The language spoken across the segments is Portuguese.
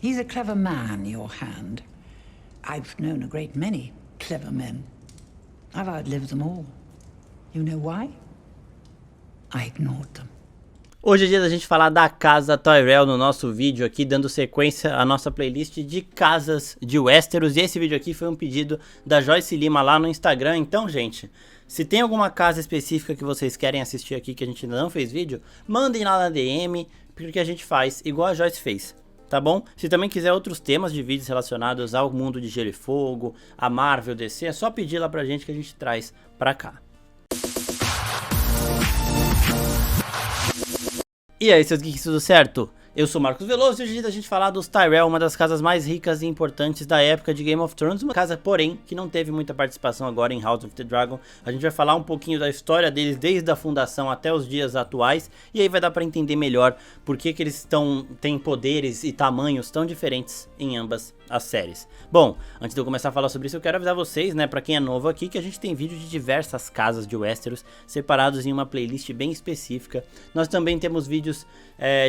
He's a clever man, your hand. I've known a great many clever men. I've outlived them all. You know why? I ignored them. Hoje é dia da gente falar da casa Tyrell no nosso vídeo aqui, dando sequência à nossa playlist de casas de Westeros. E esse vídeo aqui foi um pedido da Joyce Lima lá no Instagram. Então, gente, se tem alguma casa específica que vocês querem assistir aqui que a gente ainda não fez vídeo, mandem lá na DM, porque a gente faz igual a Joyce fez, tá bom? Se também quiser outros temas de vídeos relacionados ao mundo de Gelo e Fogo, a Marvel, DC, é só pedir lá pra gente que a gente traz pra cá. E aí, seus geeks, tudo certo? Eu sou Marcos Veloso e hoje é dia da gente falar dos Tyrell, uma das casas mais ricas e importantes da época de Game of Thrones. Uma casa, porém, que não teve muita participação agora em House of the Dragon. A gente vai falar um pouquinho da história deles desde a fundação até os dias atuais. E aí vai dar pra entender melhor por que eles têm poderes e tamanhos tão diferentes em ambas as séries. Bom, antes de eu começar a falar sobre isso, eu quero avisar vocês, né, pra quem é novo aqui, que a gente tem vídeo de diversas casas de Westeros separados em uma playlist bem específica. Nós também temos vídeos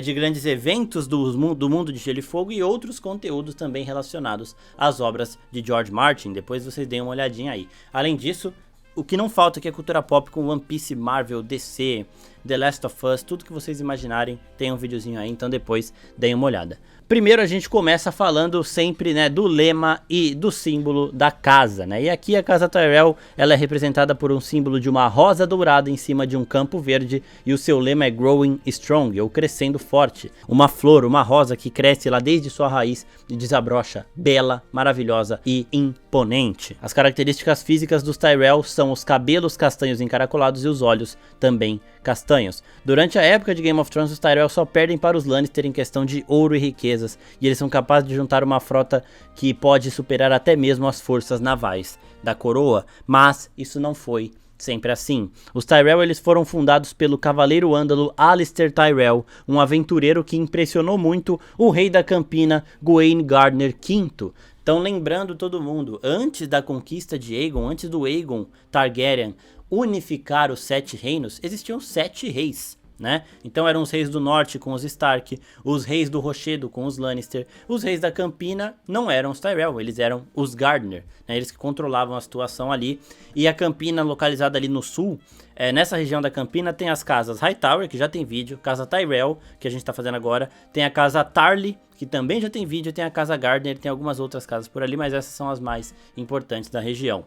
de grandes eventos do mundo de Gelo e Fogo e outros conteúdos também relacionados às obras de George Martin. Depois vocês deem uma olhadinha aí. Além disso, o que não falta aqui é cultura pop com One Piece, Marvel, DC, The Last of Us, tudo que vocês imaginarem, tem um videozinho aí, então depois deem uma olhada. Primeiro a gente começa falando sempre, né, do lema e do símbolo da casa, né? E aqui a casa Tyrell, ela é representada por um símbolo de uma rosa dourada em cima de um campo verde e o seu lema é Growing Strong, ou crescendo forte. Uma flor, uma rosa que cresce lá desde sua raiz e desabrocha, bela, maravilhosa e imponente. As características físicas dos Tyrell são os cabelos castanhos encaracolados e os olhos também castanhos. Durante a época de Game of Thrones, os Tyrell só perdem para os Lannister em questão de ouro e riquezas, e eles são capazes de juntar uma frota que pode superar até mesmo as forças navais da coroa, mas isso não foi sempre assim. Os Tyrell eles foram fundados pelo cavaleiro ândalo Alistair Tyrell, um aventureiro que impressionou muito o rei da Campina, Gwayne Gardner V. Então, lembrando todo mundo, antes da conquista de Aegon, antes do Aegon Targaryen unificar os 7 reinos, existiam 7 reis, né? Então eram os reis do norte com os Stark, os reis do Rochedo com os Lannister, os reis da Campina não eram os Tyrell, eles eram os Gardner, né? Eles que controlavam a situação ali. E a Campina, localizada ali no sul, nessa região da Campina tem as casas Hightower, que já tem vídeo, casa Tyrell, que a gente tá fazendo agora, tem a casa Tarly, que também já tem vídeo, tem a casa Gardner, tem algumas outras casas por ali, mas essas são as mais importantes da região.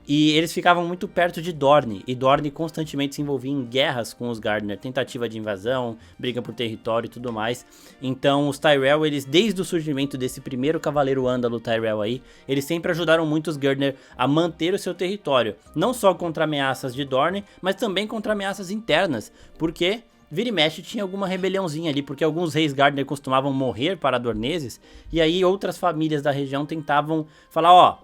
E eles ficavam muito perto de Dorne, e Dorne constantemente se envolvia em guerras com os Gardner, tentativa de invasão, briga por território e tudo mais. Então os Tyrell, eles desde o surgimento desse primeiro cavaleiro ândalo Tyrell aí, eles sempre ajudaram muito os Gardner a manter o seu território, não só contra ameaças de Dorne, mas também contra ameaças internas, porque vira e mexe tinha alguma rebeliãozinha ali, porque alguns reis Gardner costumavam morrer para dorneses, e aí outras famílias da região tentavam falar, ó,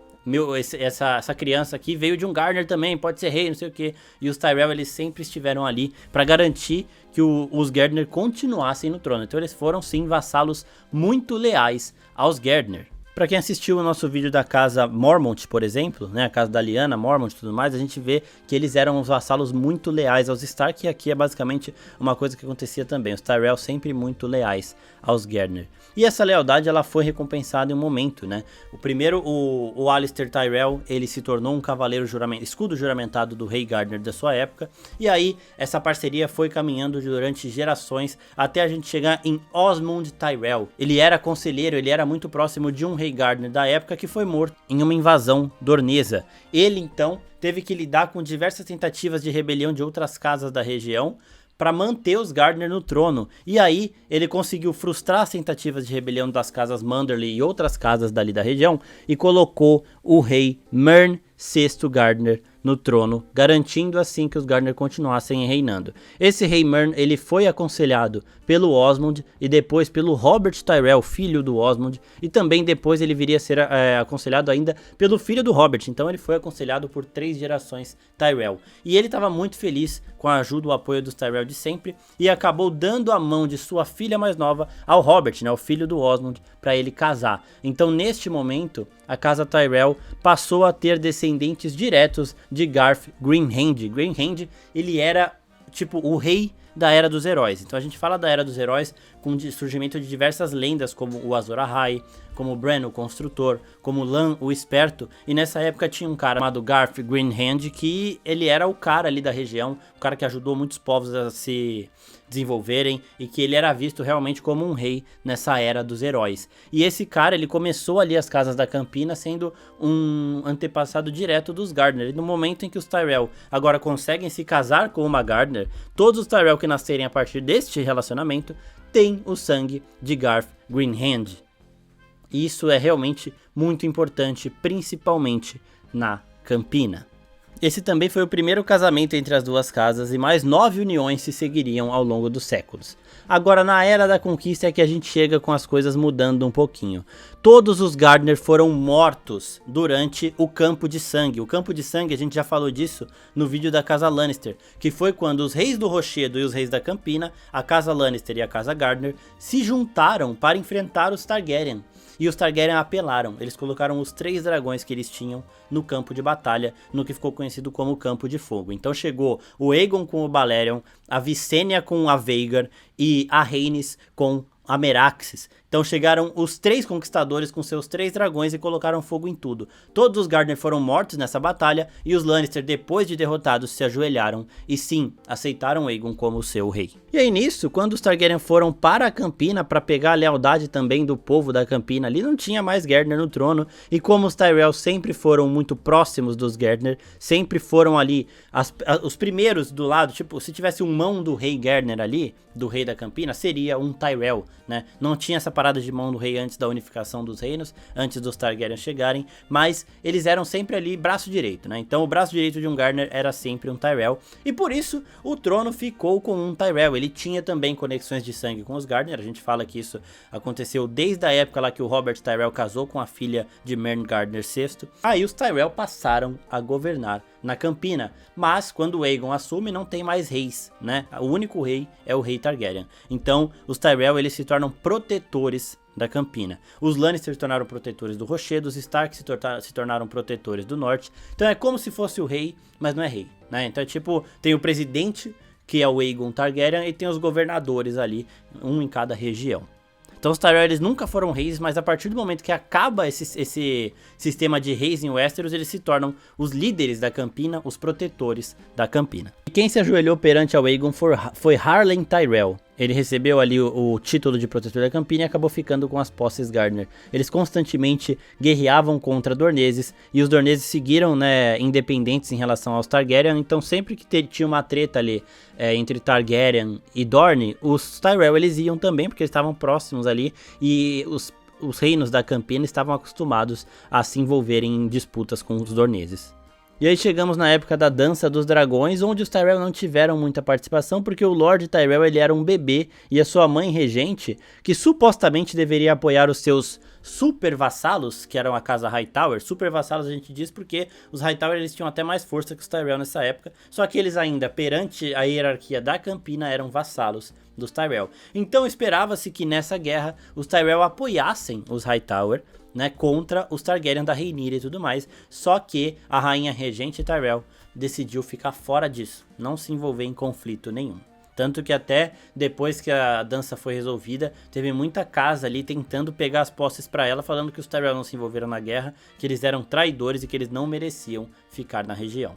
essa criança aqui veio de um Gardner também, pode ser rei, não sei o que. E os Tyrell, eles sempre estiveram ali para garantir que os Gardner continuassem no trono. Então eles foram sim vassalos muito leais aos Gardner. Pra quem assistiu o nosso vídeo da casa Mormont, por exemplo, né, a casa da Lyanna Mormont e tudo mais, a gente vê que eles eram os vassalos muito leais aos Stark, e aqui é basicamente uma coisa que acontecia também, os Tyrell sempre muito leais aos Gardner. E essa lealdade, ela foi recompensada em um momento, né? O primeiro, o Alistair Tyrell, ele se tornou um cavaleiro escudo juramentado do rei Gardner da sua época, e aí essa parceria foi caminhando durante gerações até a gente chegar em Osmond Tyrell. Ele era conselheiro, ele era muito próximo de um rei Gardner da época que foi morto em uma invasão dornesa. Ele então teve que lidar com diversas tentativas de rebelião de outras casas da região para manter os Gardner no trono, e aí ele conseguiu frustrar as tentativas de rebelião das casas Manderly e outras casas dali da região e colocou o rei Mern VI Gardner no trono, garantindo assim que os Gardner continuassem reinando. Esse rei Mern, ele foi aconselhado pelo Osmond e depois pelo Robert Tyrell, filho do Osmond, e também depois ele viria a ser aconselhado ainda pelo filho do Robert. Então ele foi aconselhado por 3 gerações Tyrell. E ele estava muito feliz com a ajuda e o apoio dos Tyrell de sempre e acabou dando a mão de sua filha mais nova ao Robert, né, o filho do Osmond, para ele casar. Então neste momento a casa Tyrell passou a ter descendentes diretos de Garth Greenhand. Greenhand, ele era tipo o rei da Era dos Heróis. Então a gente fala da Era dos Heróis com o surgimento de diversas lendas, como o Azor Ahai, como o Bran, o Construtor, como Lan, o Esperto, e nessa época tinha um cara chamado Garth Greenhand, que ele era o cara ali da região, o cara que ajudou muitos povos a se desenvolverem, e que ele era visto realmente como um rei nessa era dos heróis. E esse cara, ele começou ali as Casas da Campina sendo um antepassado direto dos Gardner, e no momento em que os Tyrell agora conseguem se casar com uma Gardner, todos os Tyrell que nascerem a partir deste relacionamento têm o sangue de Garth Greenhand. E isso é realmente muito importante, principalmente na Campina. Esse também foi o primeiro casamento entre as duas casas e mais 9 uniões se seguiriam ao longo dos séculos. Agora, na Era da Conquista é que a gente chega com as coisas mudando um pouquinho. Todos os Gardner foram mortos durante o Campo de Sangue. O Campo de Sangue, a gente já falou disso no vídeo da Casa Lannister, que foi quando os Reis do Rochedo e os Reis da Campina, a Casa Lannister e a Casa Gardner, se juntaram para enfrentar os Targaryen. E os Targaryen apelaram, eles colocaram os 3 dragões que eles tinham no campo de batalha, no que ficou conhecido como Campo de Fogo. Então chegou o Aegon com o Balerion, a Visenya com a Vhagar e a Rhaenys com a Meraxes. Então chegaram os 3 conquistadores com seus 3 dragões e colocaram fogo em tudo. Todos os Gardner foram mortos nessa batalha e os Lannister, depois de derrotados, se ajoelharam e sim, aceitaram Aegon como seu rei. E aí nisso, quando os Targaryen foram para a Campina para pegar a lealdade também do povo da Campina, ali não tinha mais Gardner no trono, e como os Tyrell sempre foram muito próximos dos Gardner, sempre foram ali os primeiros do lado, tipo, se tivesse um mão do rei Gardner ali, do rei da Campina, seria um Tyrell, né? Não tinha essa parada de mão do rei antes da unificação dos reinos, antes dos Targaryen chegarem, mas eles eram sempre ali braço direito, né? Então o braço direito de um Gardner era sempre um Tyrell, e por isso o trono ficou com um Tyrell. Ele tinha também conexões de sangue com os Gardner, a gente fala que isso aconteceu desde a época lá que o Robert Tyrell casou com a filha de Mern Gardner VI. Aí os Tyrell passaram a governar na Campina, mas quando o Aegon assume não tem mais reis, né? O único rei é o rei Targaryen. Então os Tyrell, eles se tornam protetores da Campina. Os Lannister se tornaram protetores do Rochedo, os Stark se tornaram protetores do Norte. Então é como se fosse o rei, mas não é rei, né? Então é tipo, tem o presidente, que é o Aegon Targaryen, e tem os governadores ali, um em cada região. Então os Tyrell, eles nunca foram reis, mas a partir do momento que acaba esse sistema de reis em Westeros, eles se tornam os líderes da Campina, os protetores da Campina. E quem se ajoelhou perante ao Aegon foi Harlem Tyrell. Ele recebeu ali o título de protetor da Campina e acabou ficando com as posses Gardner. Eles constantemente guerreavam contra Dorneses, e os Dorneses seguiram, né, independentes em relação aos Targaryen. Então sempre que tinha uma treta ali entre Targaryen e Dorne, os Tyrell, eles iam também, porque eles estavam próximos ali, e os reinos da Campina estavam acostumados a se envolverem em disputas com os Dorneses. E aí chegamos na época da Dança dos Dragões, onde os Tyrell não tiveram muita participação, porque o Lord Tyrell, ele era um bebê, e a sua mãe regente, que supostamente deveria apoiar os seus super vassalos, que eram a casa Hightower. Super vassalos a gente diz porque os Hightower, eles tinham até mais força que os Tyrell nessa época, só que eles ainda, perante a hierarquia da Campina, eram vassalos dos Tyrell. Então esperava-se que nessa guerra os Tyrell apoiassem os Hightower, né, contra os Targaryen da Rhaenyra e tudo mais, só que a rainha regente Tyrell decidiu ficar fora disso, não se envolver em conflito nenhum. Tanto que até depois que a dança foi resolvida, teve muita casa ali tentando pegar as posses para ela, falando que os Tyrell não se envolveram na guerra, que eles eram traidores e que eles não mereciam ficar na região.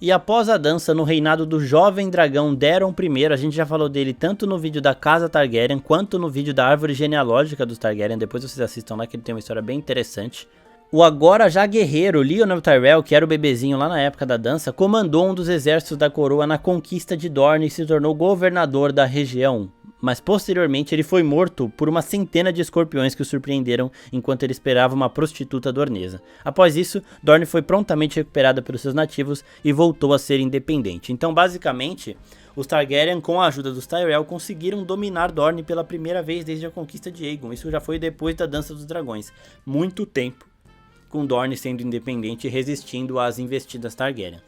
E após a dança, no reinado do jovem dragão Daeron I, a gente já falou dele tanto no vídeo da Casa Targaryen, quanto no vídeo da árvore genealógica dos Targaryen, depois vocês assistam lá que ele tem uma história bem interessante. O agora já guerreiro Lyonel Tyrell, que era o bebezinho lá na época da dança, comandou um dos exércitos da coroa na conquista de Dorne e se tornou governador da região. Mas posteriormente ele foi morto por uma centena de escorpiões que o surpreenderam enquanto ele esperava uma prostituta dornesa. Após isso, Dorne foi prontamente recuperada pelos seus nativos e voltou a ser independente. Então basicamente, os Targaryen, com a ajuda dos Tyrell, conseguiram dominar Dorne pela primeira vez desde a conquista de Aegon. Isso já foi depois da Dança dos Dragões. Muito tempo com Dorne sendo independente e resistindo às investidas Targaryen.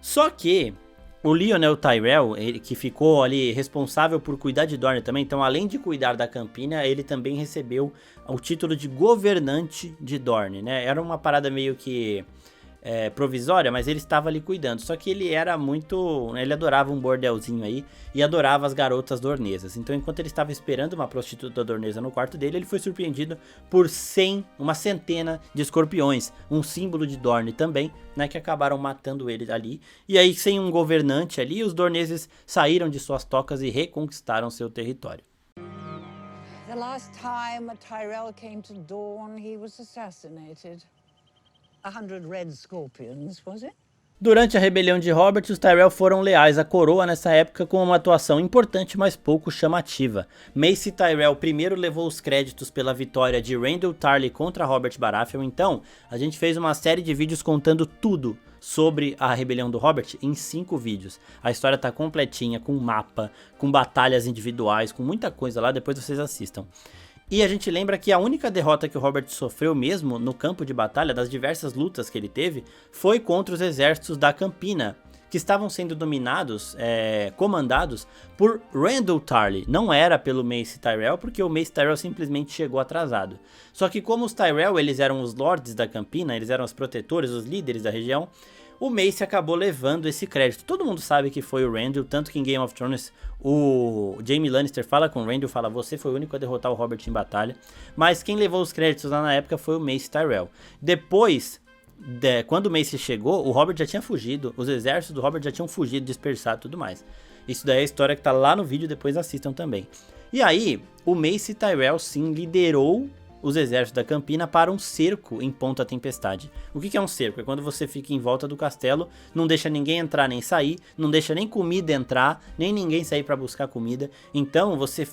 Só que o Lyonel Tyrell, ele que ficou ali responsável por cuidar de Dorne também, então além de cuidar da Campina, ele também recebeu o título de governante de Dorne, né? Era uma parada meio que provisória, mas ele estava ali cuidando. Só que ele era muito... ele adorava um bordelzinho aí e adorava as garotas dornesas. Então, enquanto ele estava esperando uma prostituta dornesa no quarto dele, ele foi surpreendido por uma centena de escorpiões, um símbolo de Dorne também, né, que acabaram matando ele ali. E aí, sem um governante ali, os dorneses saíram de suas tocas e reconquistaram seu território. The last time a Tyrell came to Dorne, he was assassinated. 100 red scorpions, was it? Durante a rebelião de Robert, os Tyrell foram leais à coroa nessa época com uma atuação importante, mas pouco chamativa. Mace Tyrell primeiro levou os créditos pela vitória de Randyll Tarly contra Robert Baratheon, então a gente fez uma série de vídeos contando tudo sobre a rebelião do Robert em 5 vídeos. A história tá completinha, com mapa, com batalhas individuais, com muita coisa lá, depois vocês assistam. E a gente lembra que a única derrota que o Robert sofreu mesmo no campo de batalha, das diversas lutas que ele teve, foi contra os exércitos da Campina, que estavam sendo dominados, comandados por Randyll Tarly. Não era pelo Mace Tyrell, porque o Mace Tyrell simplesmente chegou atrasado. Só que como os Tyrell, eles eram os lords da Campina, eles eram os protetores, os líderes da região, o Mace acabou levando esse crédito. Todo mundo sabe que foi o Randyll, tanto que em Game of Thrones o Jaime Lannister fala com o Randyll, fala: você foi o único a derrotar o Robert em batalha. Mas quem levou os créditos lá na época foi o Mace Tyrell. Depois, quando o Mace chegou, o Robert já tinha fugido, os exércitos do Robert já tinham fugido, dispersado e tudo mais. Isso daí é a história que tá lá no vídeo, depois assistam também. E aí, o Mace Tyrell sim liderou os exércitos da Campina para um cerco em Ponta Tempestade. O que é um cerco? É quando você fica em volta do castelo, não deixa ninguém entrar nem sair, não deixa nem comida entrar, nem ninguém sair para buscar comida. Então você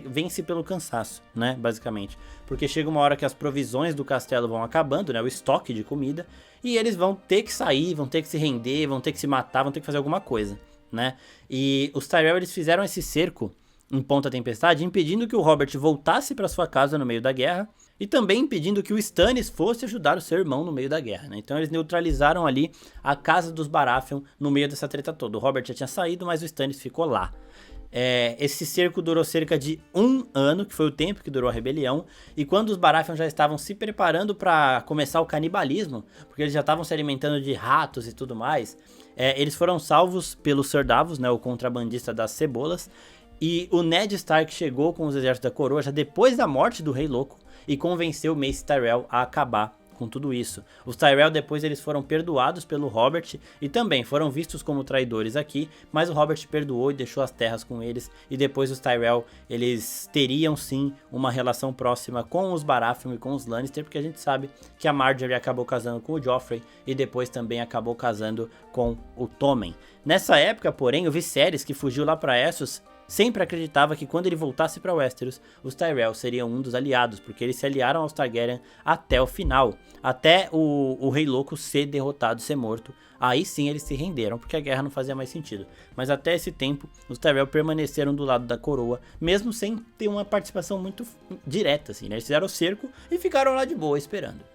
vence pelo cansaço, né, basicamente. Porque chega uma hora que as provisões do castelo vão acabando, né, o estoque de comida, e eles vão ter que sair, vão ter que se render, vão ter que se matar, vão ter que fazer alguma coisa, né? E os Tyrell, eles fizeram esse cerco em Ponta Tempestade, impedindo que o Robert voltasse para sua casa no meio da guerra e também impedindo que o Stannis fosse ajudar o seu irmão no meio da guerra, né? Então eles neutralizaram ali a casa dos Baratheon no meio dessa treta toda. O Robert já tinha saído, mas o Stannis ficou lá. Esse cerco durou cerca de 1 ano, que foi o tempo que durou a rebelião, e quando os Baratheon já estavam se preparando para começar o canibalismo, porque eles já estavam se alimentando de ratos e tudo mais, eles foram salvos pelo Ser Davos, né, o contrabandista das cebolas. E o Ned Stark chegou com os exércitos da coroa já depois da morte do Rei Louco e convenceu Mace Tyrell a acabar com tudo isso. Os Tyrell depois eles foram perdoados pelo Robert e também foram vistos como traidores aqui, mas o Robert perdoou e deixou as terras com eles, e depois os Tyrell eles teriam sim uma relação próxima com os Baratheon e com os Lannister, porque a gente sabe que a Marjorie acabou casando com o Joffrey e depois também acabou casando com o Tommen. Nessa época, porém, o Viserys, que fugiu lá para Essos, sempre acreditava que quando ele voltasse para Westeros, os Tyrell seriam um dos aliados, porque eles se aliaram aos Targaryen até o final, até o Rei Louco ser derrotado, ser morto. Aí sim eles se renderam, porque a guerra não fazia mais sentido. Mas até esse tempo, os Tyrell permaneceram do lado da coroa, mesmo sem ter uma participação muito direta, assim, né? Eles fizeram o cerco e ficaram lá de boa esperando.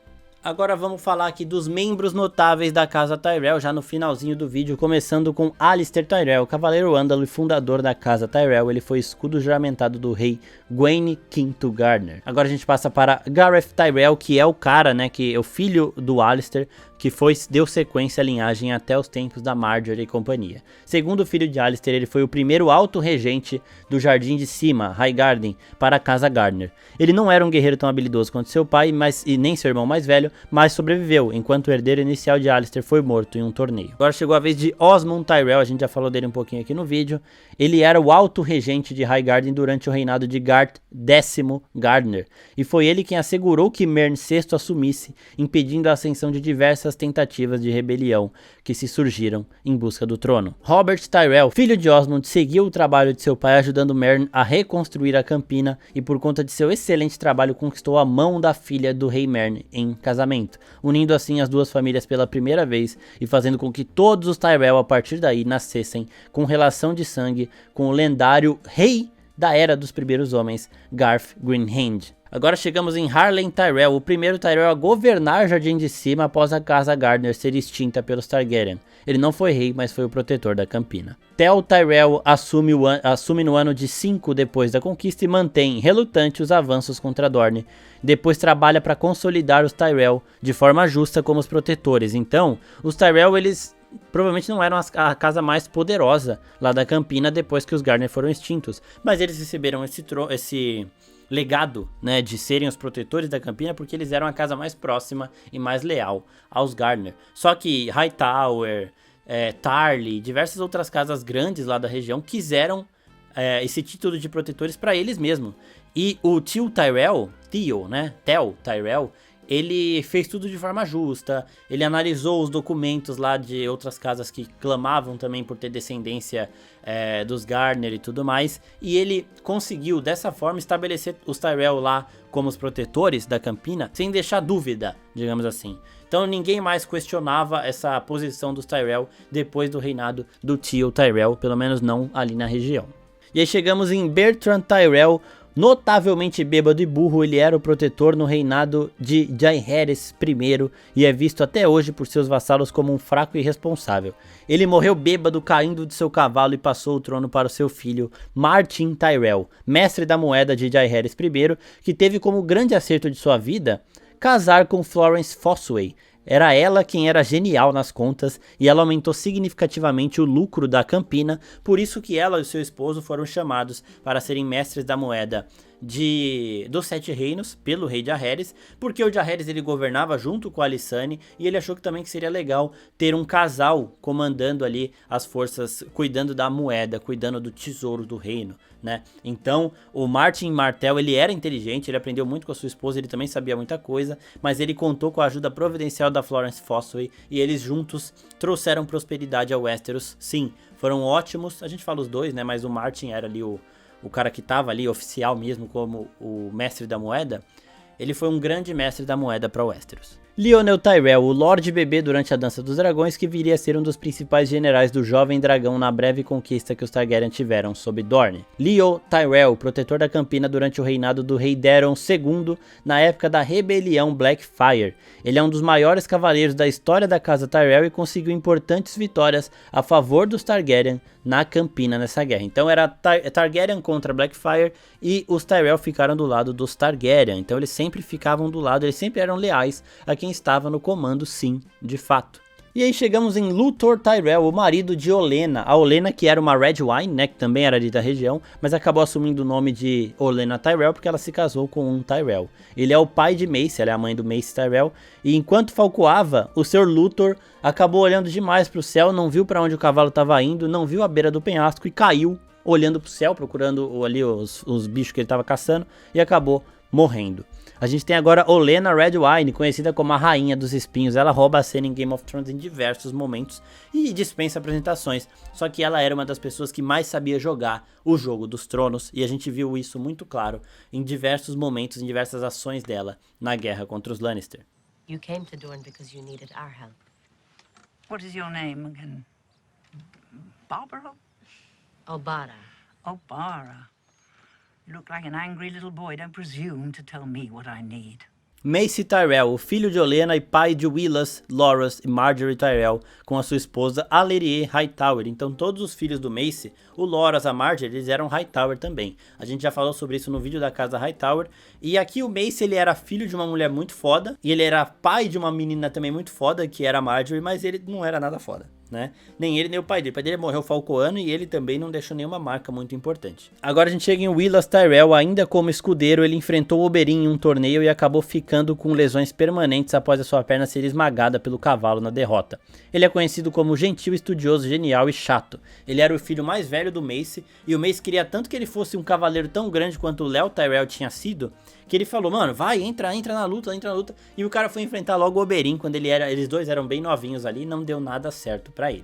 Agora vamos falar aqui dos membros notáveis da casa Tyrell, já no finalzinho do vídeo, começando com Alistair Tyrell, cavaleiro ândalo e fundador da casa Tyrell. Ele foi escudo juramentado do rei Gwaine V Gardner. Agora a gente passa para Gareth Tyrell, que é o cara, né, que é o filho do Alistair, que deu sequência à linhagem até os tempos da Marjorie e companhia. Segundo o filho de Alistair, ele foi o primeiro alto-regente do Jardim de Cima, Highgarden, para a casa Gardner. Ele não era um guerreiro tão habilidoso quanto seu pai, e nem seu irmão mais velho, mas sobreviveu, enquanto o herdeiro inicial de Alistair foi morto em um torneio. Agora chegou a vez de Osmond Tyrell, a gente já falou dele um pouquinho aqui no vídeo. Ele era o alto-regente de Highgarden durante o reinado de Garth X Gardner, e foi ele quem assegurou que Meryn VI assumisse, impedindo a ascensão de diversas tentativas de rebelião que se surgiram em busca do trono. Robert Tyrell, filho de Osmond, seguiu o trabalho de seu pai ajudando Meryn a reconstruir a Campina, e por conta de seu excelente trabalho conquistou a mão da filha do rei Meryn em casamento, unindo assim as duas famílias pela primeira vez e fazendo com que todos os Tyrell a partir daí nascessem com relação de sangue com o lendário rei da Era dos Primeiros Homens, Garth Greenhand. Agora chegamos em Harlem Tyrell, o primeiro Tyrell a governar Jardim de Cima após a casa Gardner ser extinta pelos Targaryen. Ele não foi rei, mas foi o protetor da Campina. Tel Tyrell assume no ano de 5 depois da conquista e mantém, relutante, os avanços contra Dorne. Depois trabalha para consolidar os Tyrell de forma justa como os protetores. Então, os Tyrell, eles provavelmente não eram a casa mais poderosa lá da Campina depois que os Gardner foram extintos. Mas eles receberam esse legado, né, de serem os protetores da Campina porque eles eram a casa mais próxima e mais leal aos Gardner. Só que Hightower, Tarly, diversas outras casas grandes lá da região quiseram esse título de protetores para eles mesmos. E o Tel Tyrell, ele fez tudo de forma justa, ele analisou os documentos lá de outras casas que clamavam também por ter descendência dos Gardner e tudo mais, e ele conseguiu dessa forma estabelecer os Tyrell lá como os protetores da Campina, sem deixar dúvida, digamos assim. Então ninguém mais questionava essa posição dos Tyrell depois do reinado do Tel Tyrell, pelo menos não ali na região. E aí chegamos em Bertrand Tyrell. Notavelmente bêbado e burro, ele era o protetor no reinado de Jaehaerys I e é visto até hoje por seus vassalos como um fraco e irresponsável. Ele morreu bêbado caindo de seu cavalo e passou o trono para o seu filho Martin Tyrell, mestre da moeda de Jaehaerys I, que teve como grande acerto de sua vida casar com Florence Fossway. Era ela quem era genial nas contas e ela aumentou significativamente o lucro da Campina, por isso que ela e seu esposo foram chamados para serem mestres da moeda dos Sete Reinos pelo rei Jaehaerys, porque o Jaehaerys ele governava junto com a Alysanne e ele achou que também que seria legal ter um casal comandando ali as forças, cuidando da moeda, cuidando do tesouro do reino, né? Então o Martin Martell ele era inteligente, ele aprendeu muito com a sua esposa, ele também sabia muita coisa, mas ele contou com a ajuda providencial da Florence Fossway e eles juntos trouxeram prosperidade a Westeros. Sim, foram ótimos, a gente fala os dois, né? Mas o Martin era ali o cara que estava ali, oficial mesmo, como o mestre da moeda. Ele foi um grande mestre da moeda para Westeros. Lyonel Tyrell, o Lorde Bebê durante a Dança dos Dragões, que viria a ser um dos principais generais do Jovem Dragão na breve conquista que os Targaryen tiveram sob Dorne. Leo Tyrell, protetor da Campina durante o reinado do rei Daeron II, na época da rebelião Blackfyre. Ele é um dos maiores cavaleiros da história da casa Tyrell e conseguiu importantes vitórias a favor dos Targaryen na Campina nessa guerra. Então era Targaryen contra Blackfyre e os Tyrell ficaram do lado dos Targaryen. Então eles sempre ficavam do lado, eles sempre eram leais a quem estava no comando, sim, de fato. E aí chegamos em Luthor Tyrell, o marido de Olenna. A Olenna, que era uma Red Wine, né, que também era ali da região, mas acabou assumindo o nome de Olenna Tyrell porque ela se casou com um Tyrell. Ele é o pai de Mace, ela é a mãe do Mace Tyrell, e enquanto falcoava, o Sr. Luthor acabou olhando demais para o céu, não viu para onde o cavalo estava indo, não viu a beira do penhasco e caiu olhando para o céu, procurando ali os bichos que ele estava caçando, e acabou morrendo. A gente tem agora Olenna Redwyne, conhecida como a Rainha dos Espinhos. Ela rouba a cena em Game of Thrones em diversos momentos e dispensa apresentações. Só que ela era uma das pessoas que mais sabia jogar o jogo dos tronos. E a gente viu isso muito claro em diversos momentos, em diversas ações dela na guerra contra os Lannister. You came to Dorne because you needed our help. What is your name again? Barbara? Obara. Obara. You look like an angry little boy. Don't presume to tell me what I need. Mace Tyrell, o filho de Olenna e pai de Willas, Loras e Margaery Tyrell, com a sua esposa Alyrie Hightower. Então todos os filhos do Mace, o Loras, a Margaery, eles eram Hightower também. A gente já falou sobre isso no vídeo da casa Hightower. E aqui o Mace, ele era filho de uma mulher muito foda, e ele era pai de uma menina também muito foda, que era a Margaery, mas ele não era nada foda, né? Nem ele, nem o pai dele. O pai dele morreu falcoano e ele também não deixou nenhuma marca muito importante. Agora a gente chega em Willas Tyrell, ainda como escudeiro, ele enfrentou Oberyn em um torneio e acabou ficando com lesões permanentes após a sua perna ser esmagada pelo cavalo na derrota. Ele é conhecido como gentil, estudioso, genial e chato. Ele era o filho mais velho do Mace, e o Mace queria tanto que ele fosse um cavaleiro tão grande quanto o Leo Tyrell tinha sido, que ele falou, mano, vai, entra na luta, e o cara foi enfrentar logo o Oberyn, quando eles dois eram bem novinhos ali, e não deu nada certo pra ele.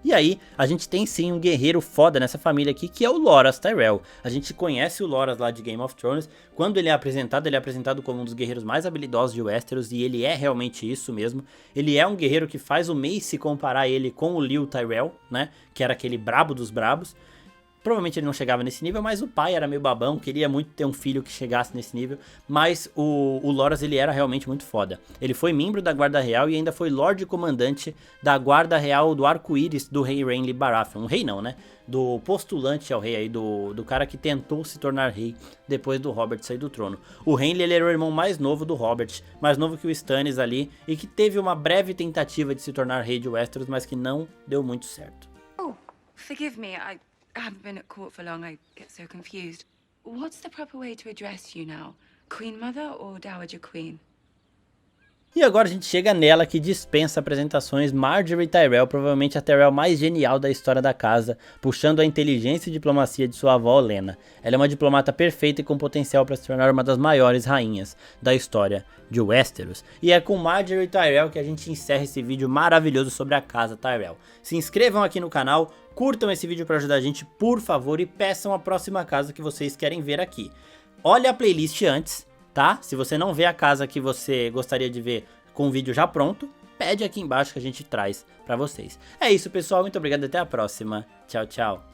E aí, a gente tem sim um guerreiro foda nessa família aqui, que é o Loras Tyrell. A gente conhece o Loras lá de Game of Thrones. Quando ele é apresentado como um dos guerreiros mais habilidosos de Westeros, e ele é realmente isso mesmo. Ele é um guerreiro que faz o Mace comparar ele com o Leo Tyrell, né, que era aquele brabo dos brabos. Provavelmente ele não chegava nesse nível, mas o pai era meio babão, queria muito ter um filho que chegasse nesse nível. Mas o Loras, ele era realmente muito foda. Ele foi membro da Guarda Real e ainda foi Lorde Comandante da Guarda Real do Arco-Íris do rei Renly Baratheon. Um rei não, né? Do postulante ao rei aí, do cara que tentou se tornar rei depois do Robert sair do trono. O Renly, ele era o irmão mais novo do Robert, mais novo que o Stannis ali, e que teve uma breve tentativa de se tornar rei de Westeros, mas que não deu muito certo. Oh, forgive me. I haven't been at court for long. I get so confused. What's the proper way to address you now? Queen Mother or Dowager Queen? E agora a gente chega nela que dispensa apresentações, Margaery Tyrell, provavelmente a Tyrell mais genial da história da casa, puxando a inteligência e diplomacia de sua avó Olenna. Ela é uma diplomata perfeita e com potencial para se tornar uma das maiores rainhas da história de Westeros. E é com Margaery Tyrell que a gente encerra esse vídeo maravilhoso sobre a casa Tyrell. Se inscrevam aqui no canal, curtam esse vídeo para ajudar a gente, por favor, e peçam a próxima casa que vocês querem ver aqui. Olha a playlist antes, tá? Se você não vê a casa que você gostaria de ver com o vídeo já pronto, pede aqui embaixo que a gente traz pra vocês. É isso, pessoal. Muito obrigado. Até a próxima. Tchau, tchau.